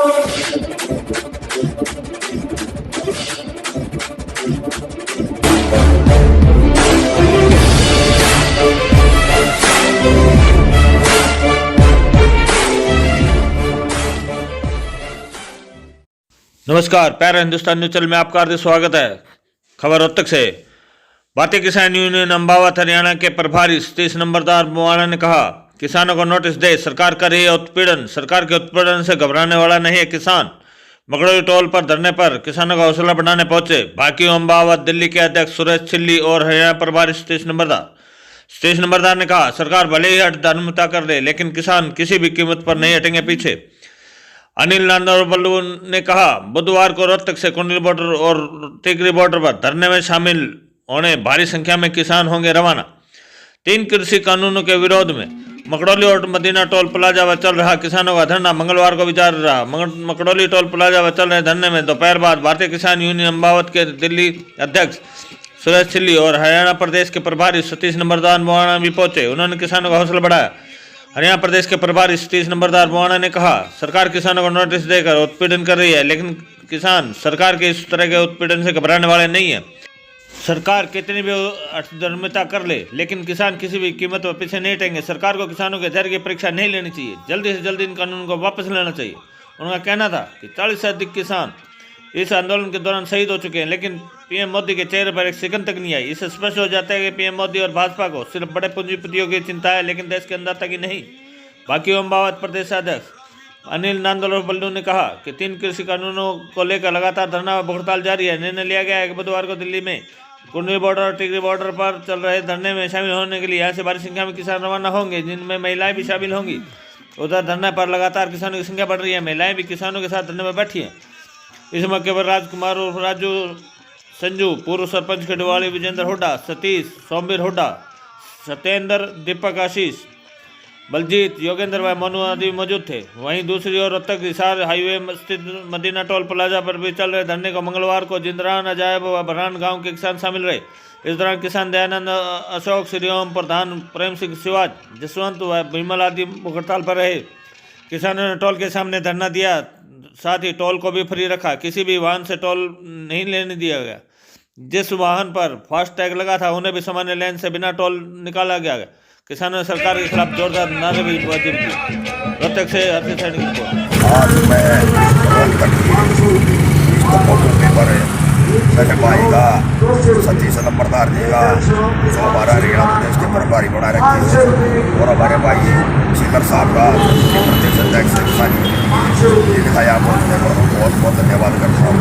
नमस्कार, प्यारा Hindustan news channel में आपका हार्दिक स्वागत है। खबर रोहतक से। भारतीय किसान यूनियन अम्बावत हरियाणा के प्रभारी सतीश नंबरदार बुवाना ने कहा, किसानों को नोटिस दे, सरकार कर रही है उत्पीड़न। सरकार के उत्पीड़न से घबराने वाला नहीं है किसान। मकड़ोली टोल पर धरने पर किसानों का हौसला बढ़ाने पहुंचे भाकियों अम्बावत दिल्ली के अध्यक्ष सुरेश चिल्ली और हरियाणा प्रभारी सतीश नंबरदार ने कहा, सरकार भले ही हठ कर ले, लेकिन किसान किसी भी कीमत पर नहीं हटेंगे पीछे। अनिल नांदोरबल्लू ने कहा, बुधवार को रोहतक से कुंडली बॉर्डर और टिकरी बॉर्डर पर धरने में शामिल होने भारी संख्या में किसान होंगे रवाना। 3 कृषि कानूनों के विरोध में मकड़ोली और मदीना टोल प्लाजा पर चल रहा किसानों का धरना मंगलवार को भी जारी रहा। मकड़ोली टोल प्लाजा पर चल रहे धरने में दोपहर बाद भारतीय किसान यूनियन अम्बावत के दिल्ली अध्यक्ष सुरेश चिल्ली और हरियाणा प्रदेश के प्रभारी सतीश नंबरदार बुवाना भी पहुंचे। उन्होंने किसानों का हौसला बढ़ाया। हरियाणा प्रदेश के प्रभारी सतीश नंबरदार बुवाना ने कहा, सरकार किसानों को नोटिस देकर उत्पीड़न कर रही है, लेकिन किसान सरकार के इस तरह के उत्पीड़न से घबराने वाले नहीं है। सरकार कितनी भी अधर्मिता कर ले, लेकिन किसान किसी भी कीमत पर पीछे नहीं हटेंगे। सरकार को किसानों के धैर्य की परीक्षा नहीं लेनी चाहिए, जल्दी से जल्दी इन कानूनों को वापस लेना चाहिए। उनका कहना था कि 40 से अधिक किसान इस आंदोलन के दौरान शहीद हो चुके हैं, लेकिन पीएम मोदी के चेहरे पर एक सिकन तक नहीं आई। इससे स्पष्ट हो जाता है कि पीएम मोदी और भाजपा को सिर्फ बड़े पूंजीपतियों की चिंता है, लेकिन देश के अंदर तक ही नहीं। भाकियों अम्बावत प्रदेश अध्यक्ष अनिल नांदोरबल्लू ने कहा कि 3 कृषि कानूनों को लेकर लगातार धरना व हड़ताल जारी है। निर्णय लिया गया है कि बुधवार को दिल्ली में कुंडली बॉर्डर और टिकरी बॉर्डर पर चल रहे धरने में शामिल होने के लिए यहाँ से भारी संख्या में किसान रवाना होंगे, जिनमें महिलाएं भी शामिल होंगी। उधर धरने पर लगातार किसानों की संख्या बढ़ रही है, महिलाएं भी किसानों के साथ धरने में बैठी हैं। इस मौके पर राजकुमार और राजू संजू, पूर्व सरपंच खडवाली विजेंद्र हुड्डा, सतीश, सोमवीर हुड्डा, सत्येंद्र, दीपक आशीष, बलजीत, योगेंद्र व मनु आदि मौजूद थे। वहीं दूसरी ओर रोहतक हिसार हाईवे स्थित मदीना टोल प्लाजा पर भी चल रहे धरने को मंगलवार को जिंदरान, अजायब व बरहान गांव के किसान शामिल रहे। इस दौरान किसान दयानंद, अशोक, श्रीओम प्रधान, प्रेम सिंह सिवाज, जसवंत व भीमल आदि हड़ताल पर रहे। किसानों ने टोल के सामने धरना दिया, साथ ही टोल को भी फ्री रखा। किसी भी वाहन से टोल नहीं लेने दिया गया। जिस वाहन पर फास्टैग लगा था उन्हें भी सामान्य लेन से बिना टोल निकाला गया। किसानों ने सरकार के खिलाफ जोरदार नारेबाजी की। रोहतक से हर्षित सैनिक रिपोर्ट। आज मैं मेरे भाई का सतीश नंबरदार जी का, जो हमारा हरियाणा प्रदेश के प्रभारी बना रखी है, और हमारे भाई शिखर साहब का प्रदेश अध्यक्ष दिखाया, बहुत बहुत धन्यवाद करता हूँ।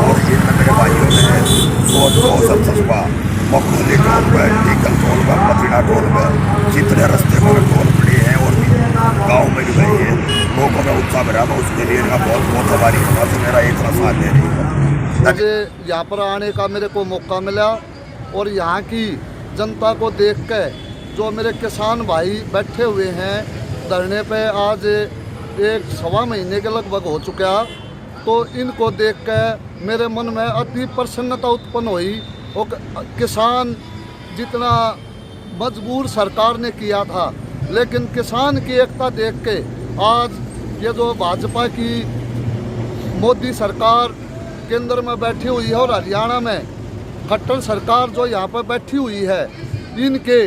और इन मेरे भाइयों ने जो मकड़ोली टोल पर, टीकल टोल पर, मदीना टोल पर जितने रास्ते पर टोल पड़े हैं और भी गाँव में भी गई है, लोगों में उत्साह में रहा। उसके लिए इनका बहुत बहुत हमारी तरफ से मेरा एक साथ दे रही है। मुझे यहाँ पर आने का मेरे को मौका मिला और यहाँ की जनता को देख के जो मेरे किसान भाई बैठे हुए हैं धरने पे, आज 1-1.25 महीने के लगभग हो चुका, तो इनको देख के मेरे मन में अति प्रसन्नता उत्पन्न हुई। और किसान जितना मजबूर सरकार ने किया था, लेकिन किसान की एकता देख के आज ये जो भाजपा की मोदी सरकार केंद्र में बैठी हुई है और हरियाणा में खट्टर सरकार जो यहाँ पर बैठी हुई है, इनके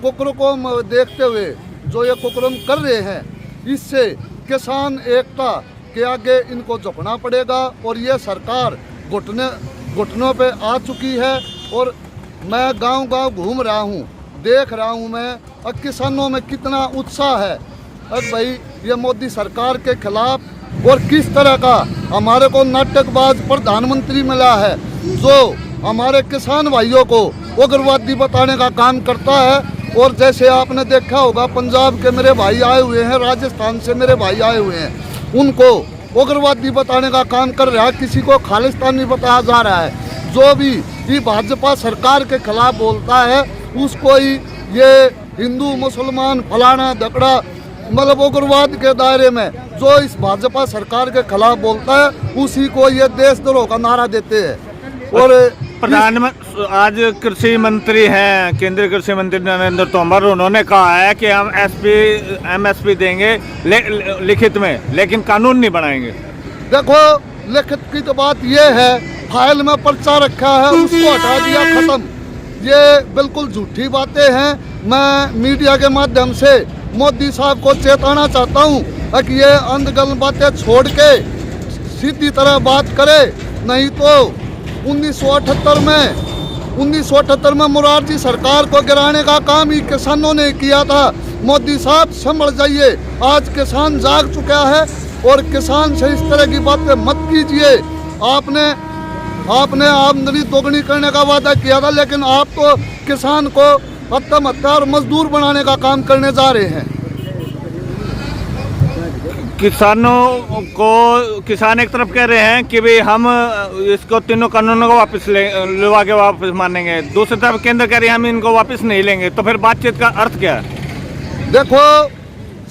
कुकर्म देखते हुए जो ये कुकर्म कर रहे हैं, इससे किसान एकता के आगे इनको झुकना पड़ेगा। और ये सरकार घुटनों पे आ चुकी है। और मैं गांव-गांव घूम रहा हूँ, देख रहा हूँ मैं और किसानों में कितना उत्साह है। अब भाई ये मोदी सरकार के खिलाफ और किस तरह का हमारे को नाटकबाज प्रधानमंत्री मिला है, जो हमारे किसान भाइयों को उग्रवादी बताने का काम करता है। और जैसे आपने देखा होगा, पंजाब के मेरे भाई आए हुए हैं, राजस्थान से मेरे भाई आए हुए हैं, उनको उग्रवादी बताने का काम कर रहा है, किसी को खालिस्तानी बताया जा रहा है। जो भी ये भाजपा सरकार के खिलाफ बोलता है उसको ही ये हिंदू मुसलमान फलाना दकड़ा, मतलब उग्रवाद के दायरे में जो इस भाजपा सरकार के खिलाफ बोलता है, उसी को ये देशद्रोह का नारा देते हैं। और प्रधानमंत्री आज कृषि मंत्री हैं, केंद्रीय कृषि मंत्री नरेंद्र तोमर, उन्होंने कहा है कि हम एमएसपी देंगे लिखित में, लेकिन कानून नहीं बनाएंगे। देखो लिखित की तो बात ये है, फाइल में पर्चा रखा है उसको हटा दिया, खत्म। ये बिल्कुल झूठी बातें हैं। मैं मीडिया के माध्यम से मोदी साहब को चेताना चाहता हूँ कि ये अंधगल बातें छोड़ के सीधी तरह बात करे, नहीं तो 1978 में मुरारजी सरकार को गिराने का काम ही किसानों ने किया था। मोदी साहब संभल जाइए, आज किसान जाग चुका है और किसान से इस तरह की बातें मत कीजिए। आपने आमदनी दोगुनी करने का वादा किया था, लेकिन आप तो किसान को आत्महत्या और मजदूर बनाने का काम करने जा रहे हैं। किसान एक तरफ कह रहे हैं कि भाई हम इसको तीनों कानूनों को वापस लगा के वापस मानेंगे, दूसरी तरफ केंद्र कह रही है हम इनको वापस नहीं लेंगे, तो फिर बातचीत का अर्थ क्या है? देखो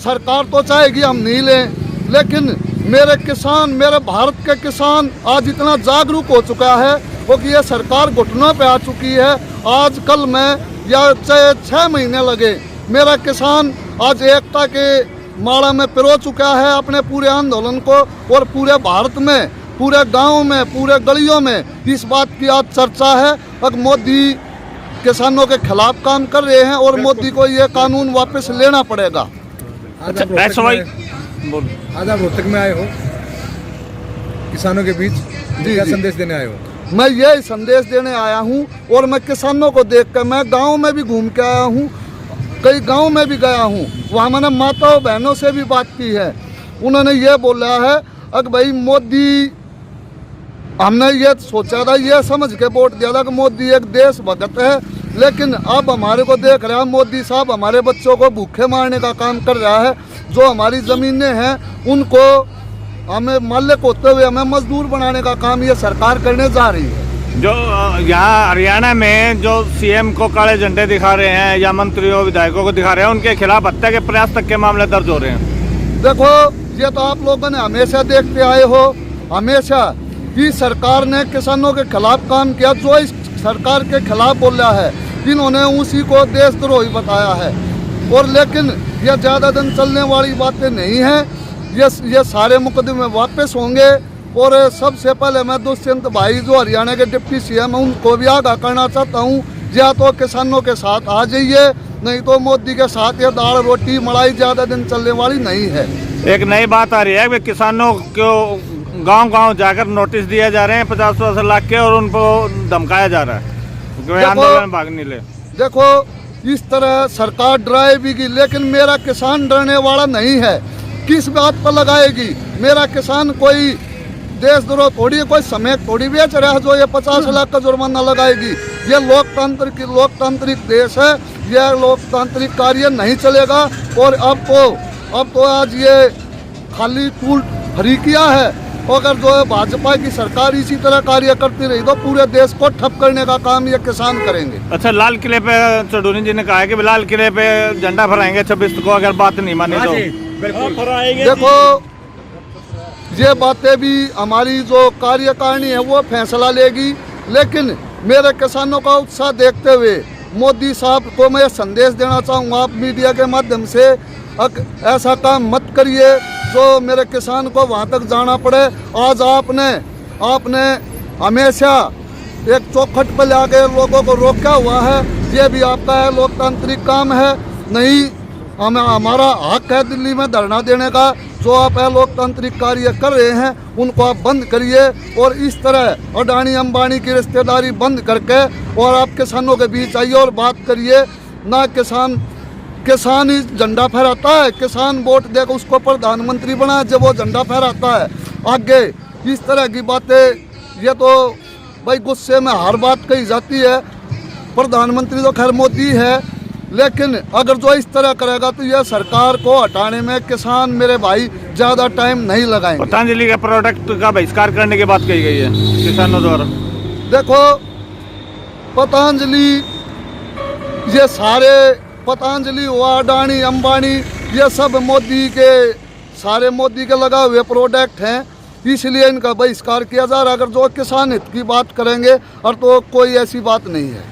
सरकार तो चाहेगी हम नहीं लें, लेकिन मेरे किसान, मेरे भारत के किसान आज इतना जागरूक हो चुका है वो कि ये सरकार घुटनों पे आ चुकी है। आज कल में या चाहे 6 महीने लगे, मेरा किसान आज एकता के माड़ा में पिरो चुका है अपने पूरे आंदोलन को, और पूरे भारत में, पूरे गाँव में, पूरे गलियों में इस बात की आज चर्चा है। अब मोदी किसानों के खिलाफ काम कर रहे हैं और मोदी को ये कानून वापस लेना पड़ेगा। आज आप रोहतक में आए हो, किसानों के बीच क्या संदेश देने आए हो? मैं यही संदेश देने आया हूँ, और मैं किसानों को देख कर, मैं गांव में भी घूम के आया हूँ, कई गांव में भी गया हूँ, वहाँ मैंने माताओं बहनों से भी बात की है। उन्होंने ये बोला है अगर भाई मोदी, हमने ये सोचा था, ये समझ के वोट दिया था कि मोदी एक देशभक्त है, लेकिन अब हमारे को देख रहा है मोदी साहब हमारे बच्चों को भूखे मारने का काम कर रहा है। जो हमारी ज़मीनें हैं उनको हमें मालिक होते हुए हमें मजदूर बनाने का काम ये सरकार करने जा रही है। जो यहाँ हरियाणा में जो सीएम को काले झंडे दिखा रहे हैं या मंत्रियों विधायकों को दिखा रहे हैं, उनके खिलाफ हत्या के प्रयास तक के मामले दर्ज हो रहे हैं। देखो ये तो आप लोगों ने हमेशा देखते आए हो, हमेशा कि सरकार ने किसानों के खिलाफ काम किया। जो इस सरकार के खिलाफ बोल रहा है इन्होंने उसी को देशद्रोही बताया है, और लेकिन ये ज़्यादा दिन चलने वाली बातें नहीं हैं। ये सारे मुकदमे वापस होंगे। और सबसे पहले मैं दुष्यंत भाई जो हरियाणा के डिप्टी सीएम हैं उनको भी आगाह करना चाहता हूँ, या तो किसानों के साथ आ जाइए, नहीं तो मोदी के साथ ये दाल रोटी मलाई ज़्यादा दिन चलने वाली नहीं है। एक नई बात आ रही है कि किसानों को गांव-गांव जाकर नोटिस दिए जा रहे हैं 50 लाख के, और उनको धमकाया जा रहा है कि आंदोलन में भाग नहीं ले। देखो इस तरह सरकार डराएगी, लेकिन मेरा किसान डरने वाला नहीं है। किस बात पर लगाएगी? मेरा किसान कोई देशद्रोह थोड़ी है, कोई समेत थोड़ी बेच रहा है जो ये 50 लाख का जुर्माना लगाएगी। ये लोकतांत्रिक देश है, यह लोकतांत्रिक कार्य नहीं चलेगा। और अब तो आज ये खाली टूल फ्री किया है। अगर जो है भाजपा की सरकार इसी तरह कार्य करती रही तो पूरे देश को ठप करने का काम ये किसान करेंगे। अच्छा, लाल किले पे चौधरी जी ने कहा है कि लाल किले पे झंडा फहराएंगे 26 को, अगर बात नहीं माने तो। देखो ये बातें भी हमारी जो कार्यकारिणी है वो फैसला लेगी, लेकिन मेरे किसानों का उत्साह देखते हुए मोदी साहब को मैं संदेश देना चाहूँगा, आप मीडिया के माध्यम से ऐसा काम मत करिए जो मेरे किसान को वहाँ तक जाना पड़े। आज आपने हमेशा एक चौखट पर लाके लोगों को रोका हुआ है, ये भी आपका है लोकतांत्रिक काम है। नहीं, हमारा हक है दिल्ली में धरना देने का। जो आप लोकतांत्रिक कार्य कर रहे हैं उनको आप बंद करिए, और इस तरह अडानी अंबानी की रिश्तेदारी बंद करके और आप किसानों के बीच आइए और बात करिए। ना किसान ही झंडा फहराता है, किसान वोट देकर उसको प्रधानमंत्री बना जब वो झंडा फहराता है। आगे इस तरह की बातें, ये तो भाई गुस्से में हर बात कही जाती है। प्रधानमंत्री तो खैर मोदी है, लेकिन अगर जो इस तरह करेगा तो यह सरकार को हटाने में किसान मेरे भाई ज़्यादा टाइम नहीं लगाएंगे। पतंजलि के प्रोडक्ट का बहिष्कार करने की बात कही गई है किसानों द्वारा। देखो पतंजलि, ये सारे पतंजलि हुआ, अडानी अंबानी, ये सब मोदी के लगा हुए प्रोडक्ट हैं, इसलिए इनका बहिष्कार किया जा रहा है। अगर जो किसान हित की बात करेंगे और तो कोई ऐसी बात नहीं है।